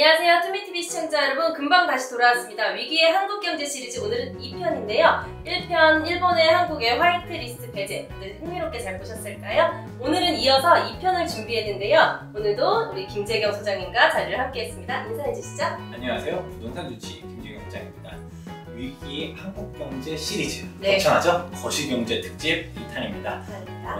안녕하세요. 투미TV 시청자 여러분, 금방 다시 돌아왔습니다. 위기의 한국경제 시리즈, 오늘은 2편인데요 1편 일본의 한국의 화이트리스트 배제, 흥미롭게 잘 보셨을까요? 오늘은 이어서 2편을 준비했는데요 오늘도 우리 김재경 소장님과 자리를 함께 했습니다. 인사해 주시죠. 안녕하세요. 부동산 주치 김재경 소장입니다. 위기의 한국경제 시리즈, 네. 거창하죠? 거시경제 특집 2탄입니다.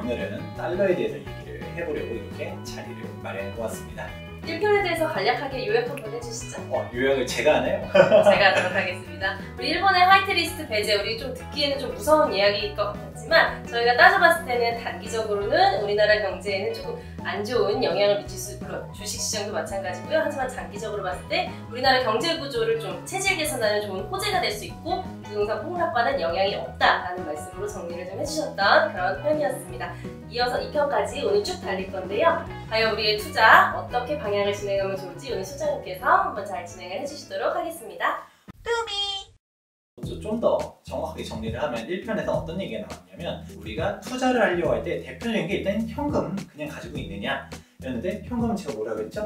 오늘은 달러에 대해서 얘기를 해보려고 이렇게 자리를 마련해 보았습니다. 1편에 대해서 간략하게 요약 한번 해주시죠. 요약을 제가 하나요? 제가 하도록 하겠습니다. 우리 일본의 화이트리스트 배제, 우리 좀 듣기에는 좀 무서운 이야기일 것 같지만 저희가 따져봤을 때는 단기적으로는 우리나라 경제에는 조금 안 좋은 영향을 미칠 수 있고, 주식시장도 마찬가지고요. 하지만 장기적으로 봤을 때 우리나라 경제 구조를 좀 체질 개선하는 좋은 호재가 될 수 있고 부동산 폭락과는 영향이 없다라는 말씀으로 정리를 좀 해주셨던 그런 편이었습니다. 이어서 2편까지 오늘 쭉 달릴 건데요. 과연 우리의 투자 어떻게 방향을 진행하면 좋을지 오늘 소장님께서 한번 잘 진행을 해주시도록 하겠습니다. 좀 더 정확하게 정리를 하면 1편에서 어떤 얘기가 나왔냐면, 우리가 투자를 하려고 할 때 대표적인 게 일단 현금 그냥 가지고 있느냐 였는데, 현금은 제가 뭐라고 했죠?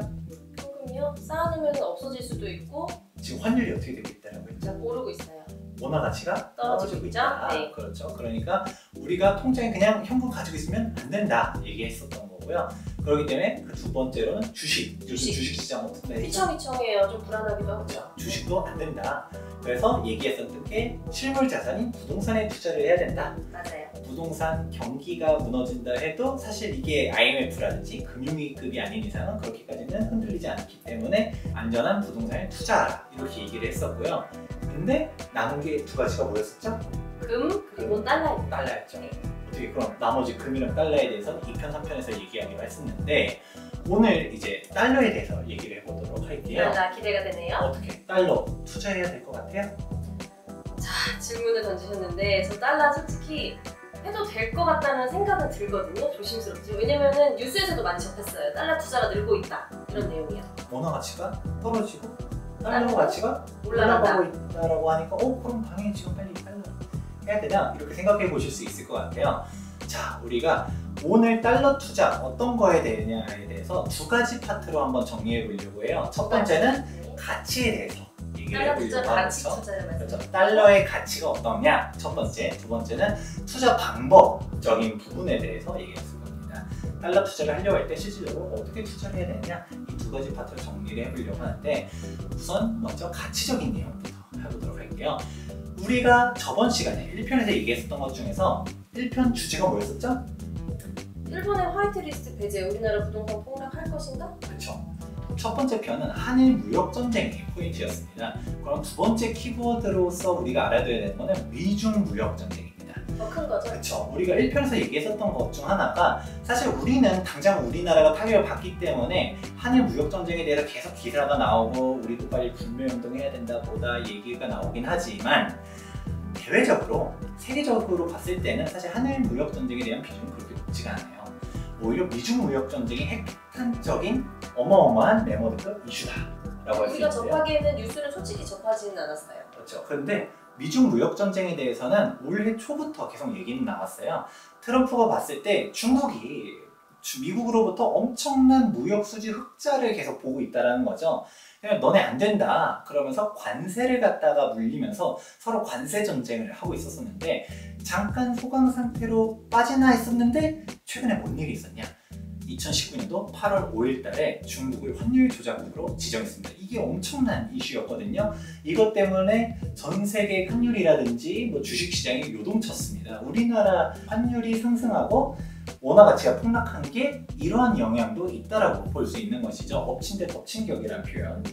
현금이요? 쌓아놓으면 없어질 수도 있고 지금 환율이 어떻게 되고 있다고 했죠? 오르고 있어요. 원화 가치가 떨어지고 있죠? 네. 그렇죠. 그러니까 우리가 통장에 그냥 현금 가지고 있으면 안 된다 얘기했었던 거고요. 그렇기 때문에 그 두 번째로는 요즘 주식시장 어떻게 되죠? 휘청휘청해요. 좀 불안하기도 하고. 그렇죠. 주식도 안 된다. 그래서 얘기했었던 게 실물 자산인 부동산에 투자를 해야 된다. 맞아요. 부동산 경기가 무너진다 해도 사실 이게 IMF라든지 금융위기급이 아닌 이상은 그렇게까지는 흔들리지 않기 때문에 안전한 부동산에 투자하라, 이렇게 얘기를 했었고요. 근데 남은 게 두 가지가 뭐였었죠? 금, 그리고 달러. 달러였죠. 어떻게 그럼 나머지 금이랑 달러에 대해서는 2편, 3편에서 얘기하기로 했었는데, 오늘 이제 달러에 대해서 얘기를 해보도록 할게요. 기대가 되네요. 어떻게 달러 투자해야 될 것 같아요? 자, 질문을 던지셨는데 저 달러 솔직히 해도 될 것 같다는 생각은 들거든요. 조심스럽지. 왜냐면은 뉴스에서도 많이 접했어요. 달러 투자가 늘고 있다, 이런 내용이요. 원화 가치가 떨어지고 달러 가치가 올라간다. 올라가고 있다라고 하니까 그럼 당연히 지금 빨리 달러 해야 되나? 이렇게 생각해 보실 수 있을 것 같아요. 자, 우리가 오늘 달러 투자 어떤 거에 되느냐에 대해서 두 가지 파트로 한번 정리해 보려고 해요. 첫 번째는 가치에 대해서 얘기를 해보려고 하죠. 그렇죠. 달러의 가치가 어떠냐, 첫 번째. 두 번째는 투자 방법적인 부분에 대해서 얘기했을 겁니다. 달러 투자를 하려고 할 때 실질적으로 어떻게 투자를 해야 되느냐, 이 두 가지 파트로 정리를 해보려고 하는데, 우선 먼저 가치적인 내용부터 해보도록 할게요. 우리가 저번 시간에 1편에서 얘기했었던 것 중에서 1편 주제가 뭐였었죠? 일본의 화이트리스트 배제, 우리나라 부동산 폭락할 것인가? 그렇죠. 첫 번째 편은 한일 무역 전쟁이 포인트였습니다. 그럼 두 번째 키워드로서 우리가 알아둬야 되는 거는 미중 무역 전쟁입니다. 더 큰 거죠? 그렇죠. 우리가 1편에서 얘기했었던 것 중 하나가, 사실 우리는 당장 우리나라가 타격을 받기 때문에 한일 무역 전쟁에 대해서 계속 기사가 나오고 우리도 빨리 불매운동해야 된다 보다 얘기가 나오긴 하지만, 대외적으로 세계적으로 봤을 때는 사실 한일 무역 전쟁에 대한 비중은 그렇게 높지가 않아요. 오히려 미중 무역 전쟁이 핵탄적인 어마어마한 메모드급 이슈다라고 할 수 있는데요. 우리가 접하기에는 뉴스를 솔직히 접하지는 않았어요. 그렇죠. 그런데 미중 무역 전쟁에 대해서는 올해 초부터 계속 얘기는 나왔어요. 트럼프가 봤을 때 중국이 미국으로부터 엄청난 무역 수지 흑자를 계속 보고 있다는 거죠. 그냥 너네 안 된다 그러면서 관세를 갖다가 물리면서 서로 관세 전쟁을 하고 있었는데, 잠깐 소강 상태로 빠지나 했었는데 최근에 뭔 일이 있었냐? 2019년도 8월 5일 달에 중국을 환율 조작국으로 지정했습니다. 이게 엄청난 이슈였거든요. 이것 때문에 전 세계 환율이라든지 뭐 주식시장이 요동쳤습니다. 우리나라 환율이 상승하고 원화 가치가 폭락한 게 이러한 영향도 있다라고 볼 수 있는 것이죠. 엎친 데 덮친 격이라는 표현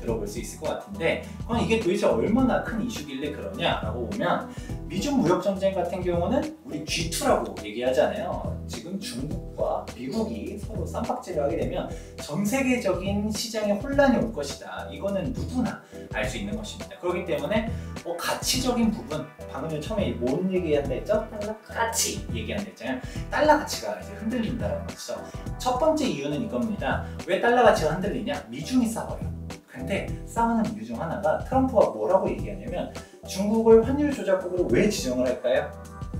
들어볼 수 있을 것 같은데, 그럼 이게 도대체 얼마나 큰 이슈길래 그러냐라고 보면, 미중 무역 전쟁 같은 경우는 우리 G2라고 얘기하잖아요. 지금 중국과 미국이 서로 쌈박질을 하게 되면 전 세계적인 시장에 혼란이 올 것이다. 이거는 누구나 알 수 있는 것입니다. 그렇기 때문에 가치적인 부분, 방금 처음에 뭔 얘기한다 했죠? 달러 가치 얘기한다 했잖아요. 달러 가치가 이제 흔들린다는 거죠. 첫 번째 이유는 이겁니다. 왜 달러 가치가 흔들리냐? 미중이 싸워요. 근데 싸우는 이유 중 하나가, 트럼프가 뭐라고 얘기하냐면, 중국을 환율 조작국으로 왜 지정을 할까요?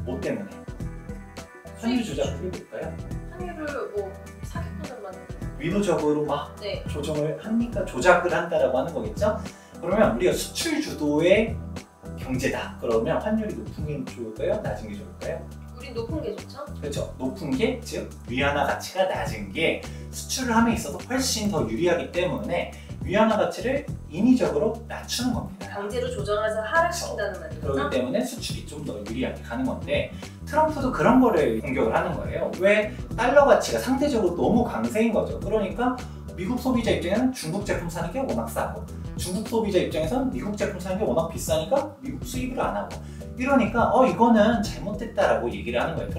뭐 때문에? 환율 조작국이 뭘까요? 환율을 뭐 사기꾼을 만드는 위도적으로 막 네. 조정을 합니까? 조작을 한다라고 하는 거겠죠? 그러면 우리가 수출 주도의 경제다. 그러면 환율이 높은 게 좋을까요? 낮은 게 좋을까요? 우린 높은 게 좋죠? 그렇죠. 높은 게, 즉 위안화 가치가 낮은 게 수출을 함에 있어서 훨씬 더 유리하기 때문에 위안화 가치를 인위적으로 낮추는 겁니다. 강제로 조정해서 하락시킨다는 말이죠. 그렇기 때문에 수출이 좀 더 유리하게 가는 건데 트럼프도 그런 거를 공격을 하는 거예요. 왜? 달러 가치가 상대적으로 너무 강세인 거죠. 그러니까 미국 소비자 입장에는 중국 제품 사는 게 워낙 싸고 중국 소비자 입장에서는 미국 제품 사는 게 워낙 비싸니까 미국 수입을 안 하고 이러니까 이거는 잘못됐다라고 얘기를 하는 거예요.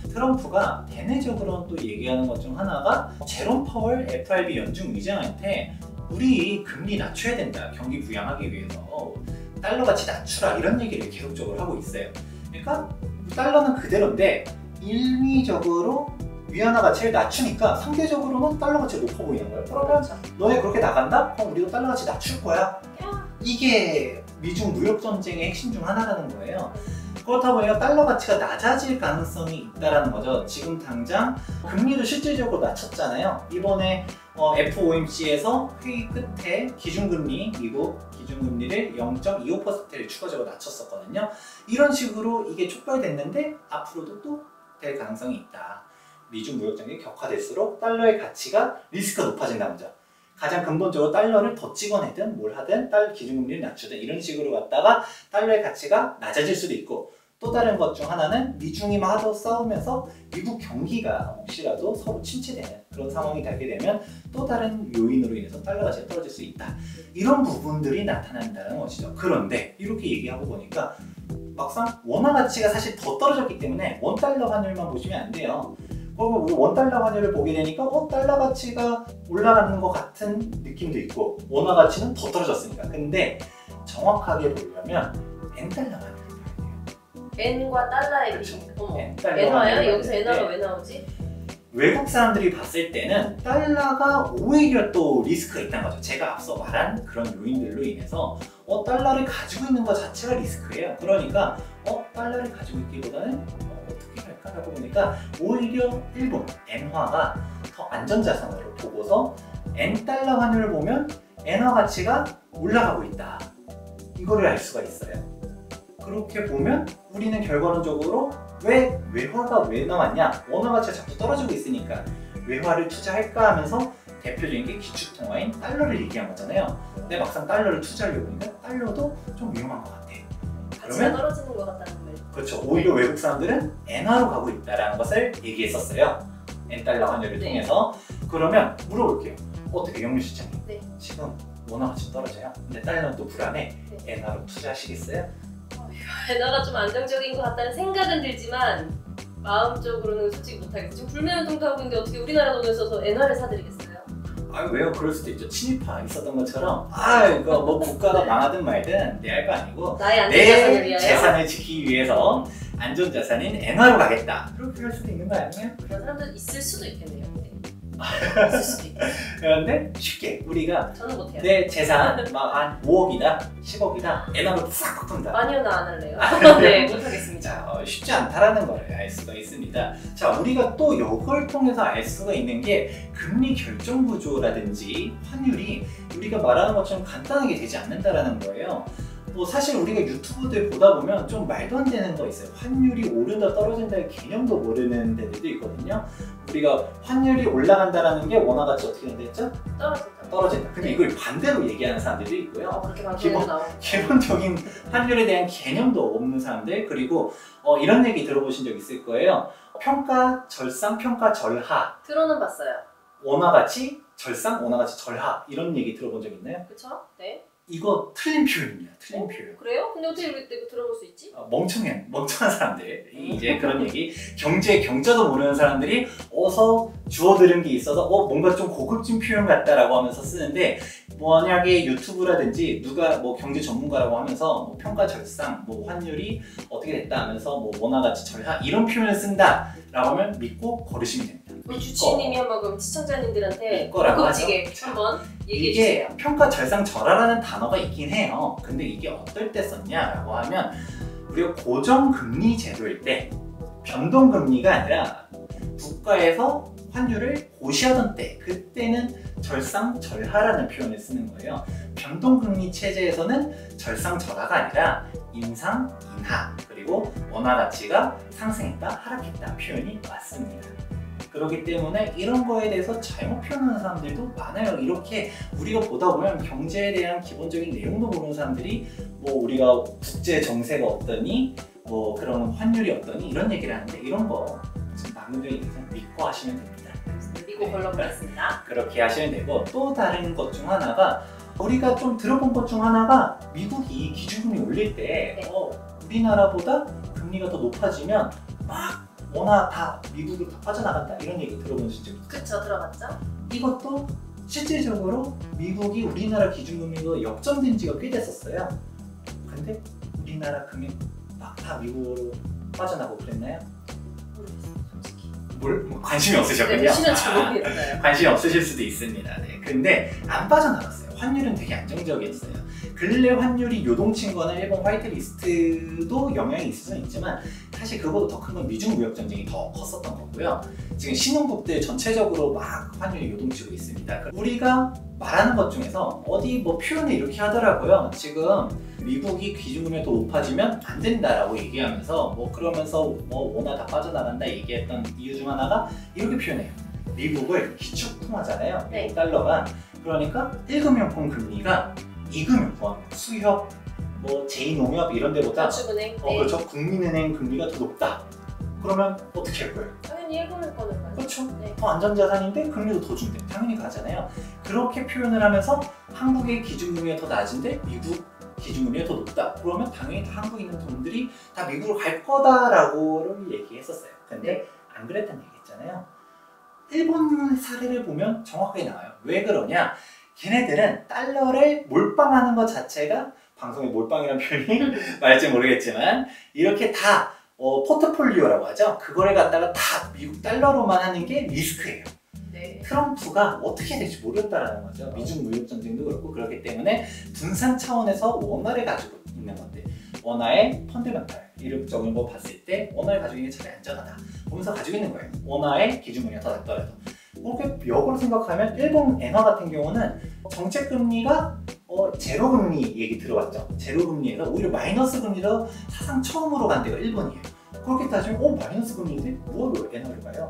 트럼프가 대내적으로는 또 얘기하는 것 중 하나가 제롬 파월 FRB 연준 의장한테 우리 금리 낮춰야 된다. 경기 부양하기 위해서 달러 가치 낮추라 이런 얘기를 계속적으로 하고 있어요. 그러니까 달러는 그대로인데 인위적으로 위안화 가치를 낮추니까 상대적으로는 달러 가치가 높아 보이는 거예요. 그러면 너네 그렇게 나간다? 그럼 우리도 달러 가치 낮출 거야. 이게 미중 무역 전쟁의 핵심 중 하나라는 거예요. 그렇다 보니까 달러 가치가 낮아질 가능성이 있다는 거죠. 지금 당장 금리도 실질적으로 낮췄잖아요. 이번에 FOMC에서 회의 끝에 기준금리, 미국 기준금리를 0.25%를 추가적으로 낮췄었거든요. 이런 식으로 이게 촉발됐는데 앞으로도 또 될 가능성이 있다. 미중 무역 전쟁이 격화될수록 달러의 가치가 리스크가 높아진다는 거죠. 가장 근본적으로 달러를 더 찍어내든 뭘 하든 달러 기준금리를 낮추든 이런 식으로 갔다가 달러의 가치가 낮아질 수도 있고 또 다른 것 중 하나는 미중이 막 하도 싸우면서 미국 경기가 혹시라도 서로 침체되는 그런 상황이 되게 되면 또 다른 요인으로 인해서 달러 가치가 떨어질 수 있다. 이런 부분들이 나타난다는 것이죠. 그런데 이렇게 얘기하고 보니까 막상 원화 가치가 사실 더 떨어졌기 때문에 원달러 환율만 보시면 안 돼요. 그리고 우리 원달러 환율을 보게 되니까 달러 가치가 올라가는 것 같은 느낌도 있고 원화 가치는 더 떨어졌으니까. 근데 정확하게 보려면 N달러 환율을 봐야 돼요. N과 달러의 그렇죠. N달러 N화요? 여기서 N화가 왜 나오지? 외국 사람들이 봤을 때는 달러가 오히려 또 리스크가 있다는 거죠. 제가 앞서 말한 그런 요인들로 인해서 달러를 가지고 있는 것 자체가 리스크예요. 그러니까 달러를 가지고 있기보다는 어떻게 할까라고 보니까 오히려 일본 엔화가 더 안전자산으로 보고서 N달러 환율을 보면 엔화 가치가 올라가고 있다. 이거를 알 수가 있어요. 그렇게 보면 우리는 결과론적으로 왜 외화가 왜 나왔냐? 원화 가치가 자꾸 떨어지고 있으니까 외화를 투자할까 하면서 대표적인 게 기축통화인 달러를 얘기한 거잖아요. 근데 막상 달러를 투자하려고 보니까 달러도 좀 위험한 것 같아. 가치가 떨어지는 것 같다는 말. 그렇죠. 오히려 외국 사람들은 엔화로 가고 있다는 것을 얘기했었어요. N달러 환율을 통해서. 그러면 물어볼게요. 어떻게 영유 시장님? 네. 지금 원화 가치 떨어져요. 근데 달러는 또 불안해. 엔화로 투자하시겠어요? 엔화가 좀 안정적인 것 같다는 생각은 들지만 마음적으로는 솔직히 못하겠어요. 지금 불매운동도 하고 있는데 어떻게 우리나라 돈을 써서 엔화를 사드리겠어요? 왜요? 그럴 수도 있죠. 친일파 있었던 것처럼 이거 뭐 국가가 망하든 말든 내 할 거 아니고 나의 안전자산을 내 위하여 재산을 지키기 위해서 안전자산인 엔화로 가겠다. 그렇게 할 수도 있는 거 아니에요? 그런 사람들 있을 수도 있겠네요. 있을 수도 있고. 그런데 쉽게 우리가 저는 못해요. 내 재산 막 한 5억이다 10억이다 엔화로 싹 바꾼다. 아니요, 나 안 할래요. 네, 못하겠습니다. 자, 쉽지 않다라는 걸 알 수가 있습니다. 자, 우리가 또 이걸 통해서 알 수가 있는 게 금리 결정 구조라든지 환율이 우리가 말하는 것처럼 간단하게 되지 않는다라는 거예요. 사실 우리가 유튜브들 보다 보면 좀 말도 안 되는 거 있어요. 환율이 오른다 떨어진다의 개념도 모르는 데들도 있거든요. 우리가 환율이 올라간다라는 게 원화 가치 어떻게 된다 했죠? 떨어진다. 근데 이걸 반대로 얘기하는 사람들도 있고요. 그렇게 기본적인 환율에 대한 개념도 없는 사람들, 그리고 이런 얘기 들어보신 적 있을 거예요. 평가 절상, 평가 절하. 들어는 봤어요. 원화 가치 절상, 원화 가치 절하. 이런 얘기 들어본 적 있나요? 그쵸? 네. 이거 틀린 표현입니다. 틀린 표현. 그래요? 근데 어떻게 우리 때 들어볼 수 있지? 멍청한 사람들이 이제 그런 얘기, 경제도 모르는 사람들이 어서 주워들은 게 있어서 뭔가 좀 고급진 표현 같다라고 하면서 쓰는데, 만약에 유튜브라든지 누가 경제 전문가라고 하면서 평가 절상, 환율이 어떻게 됐다 하면서 원화 가치 절하 이런 표현을 쓴다라고 하면 믿고 걸으시면 됩니다. 우리 주치님이 한번 그럼 시청자님들한테 믿거라고 고급지게 한번 얘기해 주세요. 이게 평가 절상 절하라는 단어가 있긴 해요. 근데 이게 어떨 때 썼냐라고 하면 우리가 고정금리 제도일 때, 변동금리가 아니라 국가에서 환율을 고시하던 때, 그때는 절상절하라는 표현을 쓰는 거예요. 변동금리 체제에서는 절상절하가 아니라 인상인하, 그리고 원화 가치가 상승했다 하락했다 표현이 맞습니다. 그렇기 때문에 이런 거에 대해서 잘못 표현하는 사람들도 많아요. 이렇게 우리가 보다 보면 경제에 대한 기본적인 내용도 모르는 사람들이 뭐 우리가 국제 정세가 어떠니, 뭐 그런 환율이 어떠니 이런 얘기를 하는데, 이런 거 남들이 그냥 믿고 하시면 됩니다. 믿고 걸러보겠습니다. 그렇게 하시면 되고, 또 다른 것 중 하나가, 우리가 좀 들어본 것 중 하나가 미국이 기준금리 올릴 때 우리나라보다 금리가 더 높아지면 막 원화 다 미국으로 다 빠져나간다 이런 얘기 들어보신 적 있죠? 그쵸, 들어봤죠? 이것도 실질적으로 미국이 우리나라 기준금리가 역전된 지가 꽤 됐었어요. 근데 우리나라 금리 막 다 미국으로 빠져나가고 그랬나요? 모르겠어요, 솔직히. 뭐 관심이 없으셨군요. 네, 실은 잘 모르겠어요. 관심이 없으실 수도 있습니다. 네. 근데 안 빠져나갔어요. 환율은 되게 안정적이었어요. 근래 환율이 요동친 거는 일본 화이트리스트도 영향이 있을 수는 있지만, 사실 그거보다 더 큰 건 미중 무역 전쟁이 더 컸었던 거고요. 지금 신흥국들 전체적으로 막 환율이 요동치고 있습니다. 우리가 말하는 것 중에서 어디 뭐 표현을 이렇게 하더라고요. 지금 미국이 기준금리가 더 높아지면 안 된다라고 얘기하면서 뭐 그러면서 뭐 원화 다 빠져나간다 얘기했던 이유 중 하나가 이렇게 표현해요. 미국을 기축통화잖아요. 네. 미국 달러가. 그러니까 1금융권 금리가 2금융권, 수협, 뭐 제2농협 이런 데보다 저축은행. 그렇죠. 국민은행 금리가 더 높다. 그러면 어떻게 할 거예요? 당연히 1금융권을 가요. 그렇죠. 네. 더 안전자산인데 금리도 더 준대. 당연히 가잖아요. 그렇게 표현을 하면서 한국의 기준금리가 더 낮은데 미국 기준금리가 더 높다. 그러면 당연히 한국에 있는 분들이 다 미국으로 갈 거다라고 얘기했었어요. 근데 네. 안 그랬다는 얘기했잖아요. 일본 사례를 보면 정확하게 나와요. 왜 그러냐? 걔네들은 달러를 몰빵하는 것 자체가, 방송에 몰빵이라는 표현이 맞을지 모르겠지만, 이렇게 다 포트폴리오라고 하죠. 그거를 갖다가 다 미국 달러로만 하는 게 리스크예요. 네. 트럼프가 어떻게 될지 모르겠다라는 거죠. 미중 무역 전쟁도 그렇고. 그렇기 때문에 분산 차원에서 원화를 가지고 있는 건데, 원화의 펀더멘탈 이력적인 거 봤을 때 원화를 가지고 있는 게 차라리 안전하다 보면서 가지고 있는 거예요. 원화의 기준금리가 더 낮더라도. 그렇게 역으로 생각하면 일본 엔화 같은 경우는 정책금리가 제로 금리 얘기 들어봤죠. 제로 금리에서 오히려 마이너스 금리로 사상 처음으로 간 데가 일본이에요. 그렇게 따지면 마이너스 금리인데 뭐하러 엔화를 가요?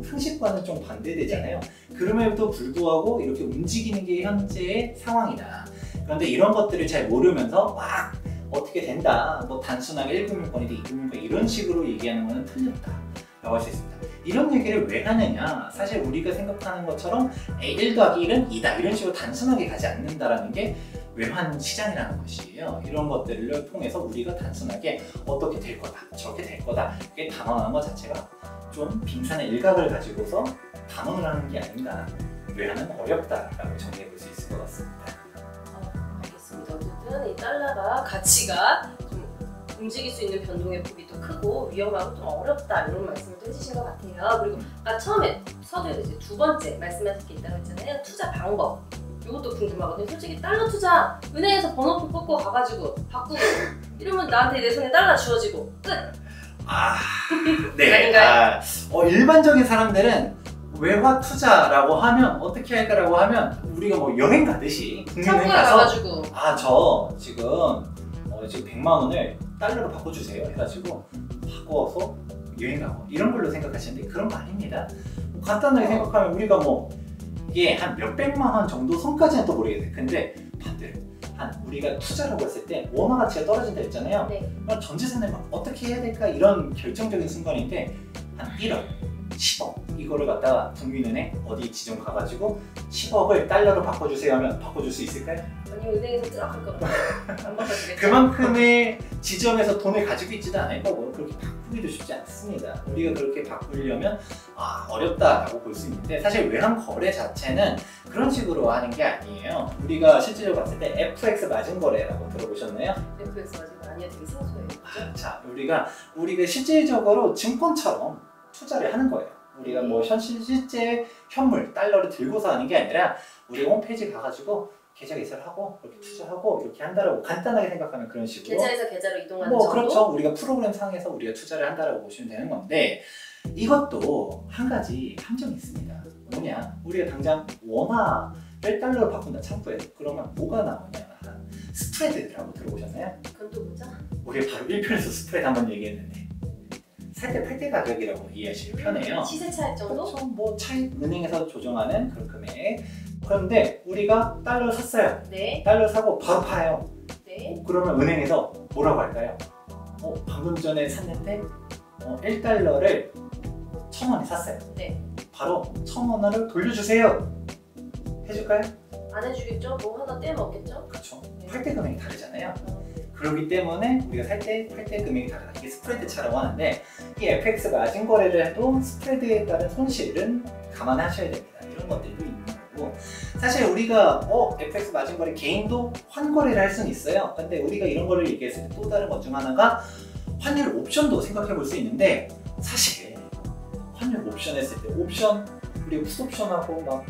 상식과는 좀 반대되잖아요. 그럼에도 불구하고 이렇게 움직이는 게 현재의 상황이다. 그런데 이런 것들을 잘 모르면서 막 어떻게 된다, 뭐 단순하게 1금융권이다 2금융권 이런 식으로 얘기하는 거는 틀렸다 라고 할 수 있습니다. 이런 얘기를 왜 하느냐, 사실 우리가 생각하는 것처럼 1 더하기 1은 2다 이런 식으로 단순하게 가지 않는다라는 게 외환 시장이라는 것이에요. 이런 것들을 통해서 우리가 단순하게 어떻게 될 거다, 저렇게 될 거다 이게 단언하는 것 자체가 좀 빙산의 일각을 가지고서 단언을 하는 게 아닌가. 외환은 어렵다라고 정리해 볼 수 있을 것 같습니다. 알겠습니다. 어쨌든 이 달러가 가치가 좀 움직일 수 있는 변동의 폭이 또 크고 위험하고 좀 어렵다 이런 말씀을 또 해주신 것 같아요. 그리고 아까 처음에 서두에서 이제 두 번째 말씀하실 게 있다고 했잖아요. 투자 방법. 이것도 궁금하거든요. 솔직히 달러 투자 은행에서 번호표 뽑고 가가지고 바꾸고 이러면 나한테 내 손에 달러 주어지고 끝. 네. 아닌가요? 일반적인 사람들은 외화 투자라고 하면 어떻게 할까라고 하면 우리가 뭐 여행 가듯이 국민은행 가서 가가지고 저 지금 100만 원을 달러로 바꿔주세요 해가지고 바꿔서 여행 가고 이런 걸로 생각하시는데 그런 거 아닙니다. 간단하게 생각하면 우리가 뭐 이게 한 몇백만 원 정도 선까지는 또 모르겠어요. 근데 반대로 우리가 투자라고 했을 때 원화 가치가 떨어진다 했잖아요. 네. 그럼 전 재산을 막 어떻게 해야 될까 이런 결정적인 순간인데 한 1억, 10억 이거를 갖다가 국민은행 어디 지점 가가지고 10억을 달러로 바꿔주세요 하면 바꿔줄 수 있을까요? 아니 은행에서 뜨락할 것 같아요. 안 바꿔주겠죠? 그만큼의 지점에서 돈을 가지고 있지도 않을 거고 그렇게 바꾸기도 쉽지 않습니다. 우리가 그렇게 바꾸려면 어렵다라고 볼 수 있는데 사실 외환 거래 자체는 그런 식으로 하는 게 아니에요. 우리가 실제로 봤을 때 FX 마진 거래라고 들어보셨나요? FX 마진 거 아니야, 되게 생소해요. 그죠? 자, 우리가 실질적으로 증권처럼 투자를 하는 거예요. 우리가 뭐 실제 현물 달러를 들고서 하는 게 아니라 우리 홈페이지 가가지고 계좌 개설을 하고 이렇게 투자하고 이렇게 한다라고 간단하게 생각하면 그런 식으로 계좌에서 계좌로 이동하는 뭐 정도? 그렇죠. 우리가 프로그램 상에서 우리가 투자를 한다라고 보시면 되는 건데 이것도 한 가지 함정이 있습니다. 뭐냐? 우리가 당장 원화를 달러로 바꾼다 창구에서 그러면 뭐가 나오냐? 스프레드라고 들어보셨나요? 그건 또 뭐죠? 우리가 바로 1편에서 스프레드 한번 얘기했는데 살 때 팔 때 가격이라고 이해하시면 편해요. 시세 차익 정도? 그렇죠. 뭐 차익 은행에서 조정하는 그런 금액. 그런데 우리가 달러를 샀어요. 네. 달러 사고 바로 팔아요. 네. 그러면 은행에서 뭐라고 할까요? 방금 전에 샀는데 1달러를 1,000원에 샀어요. 네. 바로 1,000원을 돌려주세요. 해줄까요? 안 해주겠죠? 뭐 하나 떼먹겠죠? 그렇죠. 네. 팔 때 금액이 다르잖아요. 그렇기 때문에 우리가 살 때 팔 때 금액이 다르다. 이게 스프레드 차라고 하는데 이 FX 마진 거래를 해도 스프레드에 따른 손실은 감안하셔야 됩니다. 이런 것들도 있는 거고 사실 우리가 FX 마진 거래 개인도 환거래를 할 수는 있어요. 근데 우리가 이런 거를 얘기했을 때 또 다른 것 중 하나가 환율 옵션도 생각해 볼 수 있는데 사실 환율 옵션 했을 때 옵션 우리가 풋옵션하고 막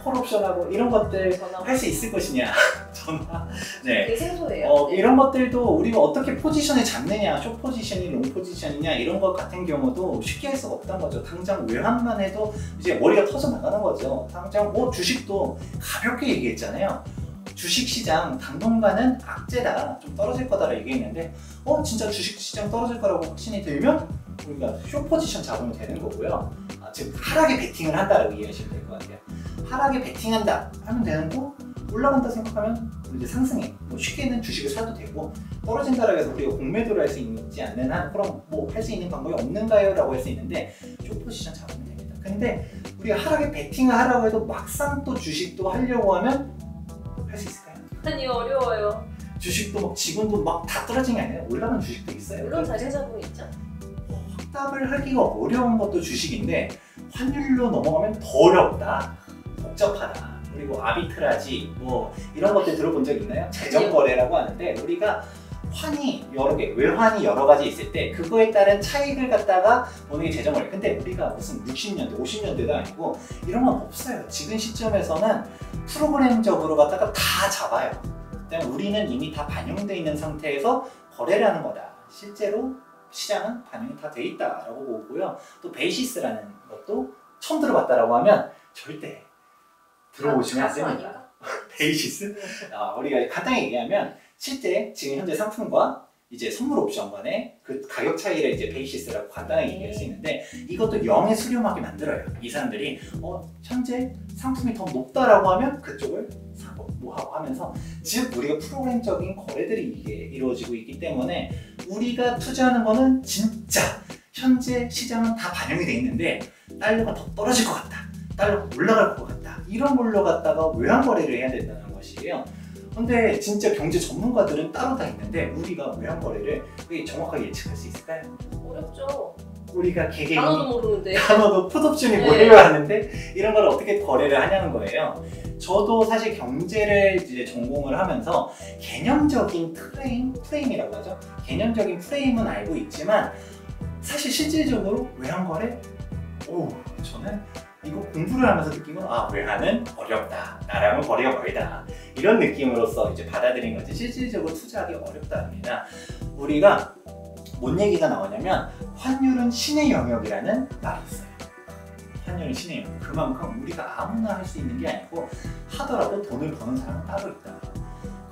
콜옵션하고 이런 것들 할 수 있을 것이냐 전화 네. 되게 생소해요. 네. 이런 것들도 우리가 어떻게 포지션을 잡느냐 숏 포지션이 롱 포지션이냐 이런 것 같은 경우도 쉽게 할 수가 없다는 거죠. 당장 외환만 해도 이제 머리가 터져 나가는 거죠. 당장 주식도 가볍게 얘기했잖아요. 주식시장 당분간은 악재다 좀 떨어질 거다라고 얘기했는데 진짜 주식시장 떨어질 거라고 확신이 들면 우리가 숏 포지션 잡으면 되는 거고요. 즉 하락에 베팅을 한다라고 이해하시면 될 것 같아요. 하락에 베팅한다 하면 되는 거 올라간다 생각하면 이제 상승해. 쉽게는 주식을 사도 되고 떨어진다라고 해서 우리가 공매도를 할 수 있지 않는 한 그럼 뭐 할 수 있는 방법이 없는가요? 라고 할 수 있는데 숏 포지션 잡으면 됩니다. 근데 우리가 하락에 베팅을 하라고 해도 막상 또 주식도 하려고 하면 할 수 있을까요? 아니 어려워요. 주식도 지금도 막 다 떨어진 게 아니라 올라간 주식도 있어요. 물론 자리 잡고 있죠. 확답을 하기가 어려운 것도 주식인데 환율로 넘어가면 더 어렵다, 복잡하다. 그리고 아비트라지 뭐 이런 것들 들어본 적 있나요? 재정거래라고 하는데 우리가 환이 여러 개, 외환이 여러 가지 있을 때 그거에 따른 차익을 갖다가 보는 게 재정거래. 근데 우리가 무슨 60년대, 50년대도 아니고 이런 건 없어요. 지금 시점에서는 프로그램적으로 갖다가 다 잡아요. 그다음에 우리는 이미 다 반영되어 있는 상태에서 거래를 하는 거다. 실제로 시장은 반영이 다 돼 있다라고 보고요. 또 베이시스라는 것도 처음 들어봤다라고 하면 절대 들어보시면 안 됩니다. 베이시스? 우리가 간단히 얘기하면 실제 지금 현재 상품과 이제 선물 옵션 간의 그 가격 차이를 이제 베이시스라고 간단하게 얘기할 수 있는데 이것도 0에 수렴하게 만들어요. 이 사람들이 현재 상품이 더 높다라고 하면 그쪽을 사고 뭐하고 하면서 즉 우리가 프로그램적인 거래들이 이게 이루어지고 있기 때문에 우리가 투자하는 거는 진짜 현재 시장은 다 반영이 돼 있는데 달러가 더 떨어질 것 같다, 달러가 올라갈 것 같다 이런 걸로 갖다가 외환 거래를 해야 된다는 것이에요. 근데 진짜 경제 전문가들은 따로 다 있는데 우리가 외환 거래를 정확하게 예측할 수 있을까요? 어렵죠. 우리가 개개인이 단어도 모르는데 단어도 풋옵션이 뭐예요 하는데 이런 걸 어떻게 거래를 하냐는 거예요. 저도 사실 경제를 이제 전공을 하면서 개념적인 프레임이라고 하죠. 개념적인 프레임은 알고 있지만 사실 실질적으로 외환 거래? 저는 이거 공부를 하면서 느낀 건 외환은 어렵다. 나랑은 거리가 멀다. 이런 느낌으로서 이제 받아들인 거지 실질적으로 투자하기 어렵답니다. 우리가 뭔 얘기가 나오냐면 환율은 신의 영역이라는 말이 있어요. 환율은 신의 영역. 그만큼 우리가 아무나 할 수 있는 게 아니고 하더라도 돈을 버는 사람은 따로 있다.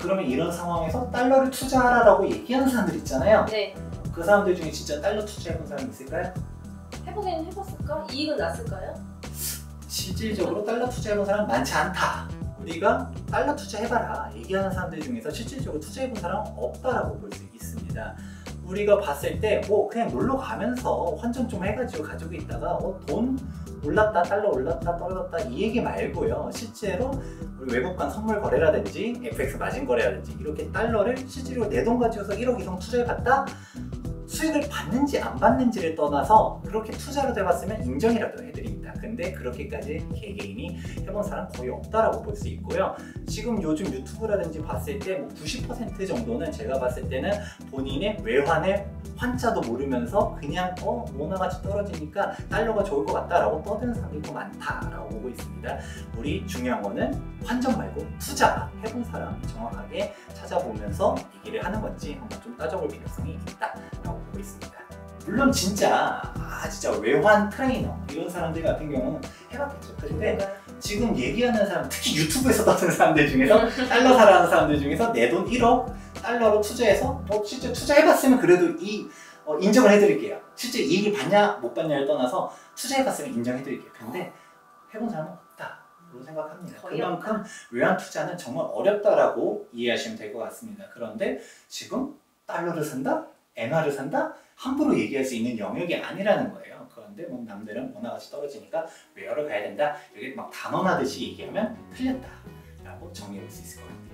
그러면 이런 상황에서 달러를 투자하라고 얘기하는 사람들 있잖아요. 네. 그 사람들 중에 진짜 달러 투자해본 사람 있을까요? 해보긴 해봤을까? 이익은 났을까요? 실질적으로 달러 투자해본 사람 많지 않다. 우리가 달러 투자해봐라 얘기하는 사람들 중에서 실질적으로 투자해본 사람은 없다라고 볼 수 있습니다. 우리가 봤을 때 그냥 놀러 가면서 환전 좀 해가지고 가지고 있다가 돈 올랐다 달러 올랐다 떨어졌다 이 얘기 말고요. 실제로 우리 외국 간 선물 거래라든지 FX 마진 거래라든지 이렇게 달러를 실제로 내 돈 가지고서 1억 이상 투자해봤다? 수익을 받는지 안 받는지를 떠나서 그렇게 투자로 돼봤으면 인정이라도 해드립니다. 근데 그렇게까지 개개인이 해본 사람 거의 없다라고 볼 수 있고요. 지금 요즘 유튜브라든지 봤을 때 90% 정도는 제가 봤을 때는 본인의 외환의 환자도 모르면서 그냥 원화가치 떨어지니까 달러가 좋을 것 같다라고 떠드는 사람들이 또 많다라고 보고 있습니다. 우리 중요한 거는 환전 말고 투자 해본 사람 정확하게 찾아보면서 얘기를 하는 건지 한번 좀 따져볼 필요성이 있다라고 보고 있습니다. 물론 진짜 외환 트레이너 이런 사람들 같은 경우는 해봤겠죠. 근데 지금 얘기하는 사람, 특히 유튜브에서 떠드는 사람들 중에서 달러 사라는 사람들 중에서 내 돈 1억 달러로 투자해서 실제 투자해봤으면 그래도 인정을 해드릴게요. 실제 이익을 받냐 못 받냐를 떠나서 투자해봤으면 인정해드릴게요. 근데 해본 사람은 없다 로 생각합니다. 그만큼 외환 투자는 정말 어렵다라고 이해하시면 될 것 같습니다. 그런데 지금 달러를 산다? 엔화를 산다? 함부로 얘기할 수 있는 영역이 아니라는 거예요. 그런데 뭐 남들은 원화가치 떨어지니까 외화로 가야 된다. 이렇게 막 단언하듯이 얘기하면 틀렸다라고 정리할 수 있을 것 같아요.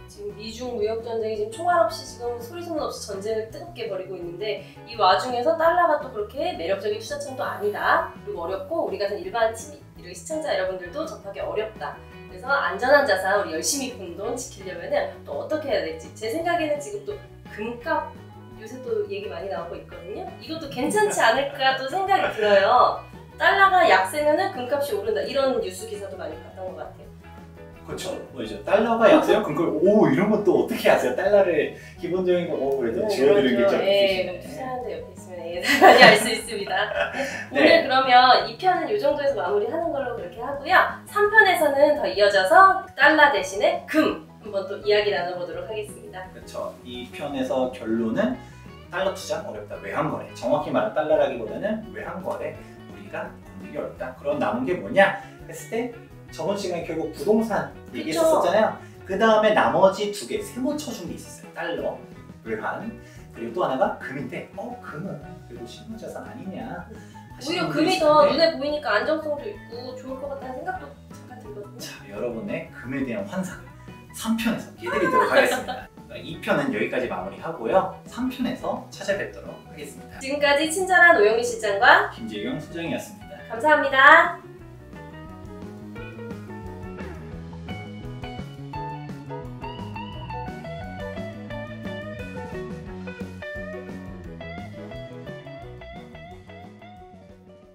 지금 미중 무역 전쟁이 지금 총알 없이 지금 소리 소문 없이 전쟁을 뜨겁게 벌이고 있는데 이 와중에서 달러가 또 그렇게 매력적인 투자처도 아니다. 그리고 어렵고 우리 같은 일반 TV 시청자 여러분들도 접하기 어렵다. 그래서 안전한 자산 우리 열심히 번 돈 지키려면 또 어떻게 해야 될지 제 생각에는 지금 또 금값 요새 또 얘기 많이 나오고 있거든요. 이것도 괜찮지 않을까 또 생각이 들어요. 달러가 약세면은 금값이 오른다 이런 뉴스 기사도 많이 봤던 것 같아요. 그렇죠. 뭐죠? 달러가 약세요? 그럼 이런 것도 어떻게 아세요? 달러를 기본적인 거 그래도 지워드리는 게 좀 있으시네. 투자하는데 옆에 있으면 많이 알 수 있습니다. 오늘 네. 그러면 2편은 이 정도에서 마무리하는 걸로 그렇게 하고요. 3편에서는 더 이어져서 달러 대신에 금 한번 또 이야기 나눠보도록 하겠습니다. 그렇죠. 이 편에서 결론은 달러 투자 어렵다. 외환거래. 정확히 말하면 달러라기보다는 외환거래 우리가 건드리기 어렵다. 그럼 남은 게 뭐냐 했을 때 저번 시간에 결국 부동산 얘기했었잖아요. 그 다음에 나머지 2개 세모 쳐준 게 있었어요. 달러, 외환, 그리고 또 하나가 금인데 금은 그래도 실물자산 아니냐. 오히려 금이 더 눈에 보이니까 안정성도 있고 좋을 것 같다는 생각도 잠깐 들거든요. 자, 여러분의 금에 대한 환상을 3편에서 깨드리도록 하겠습니다. 2편은 여기까지 마무리하고요. 3편에서 찾아뵙도록 하겠습니다. 지금까지 친절한 오영미 실장과 김재경 수장이었습니다. 감사합니다.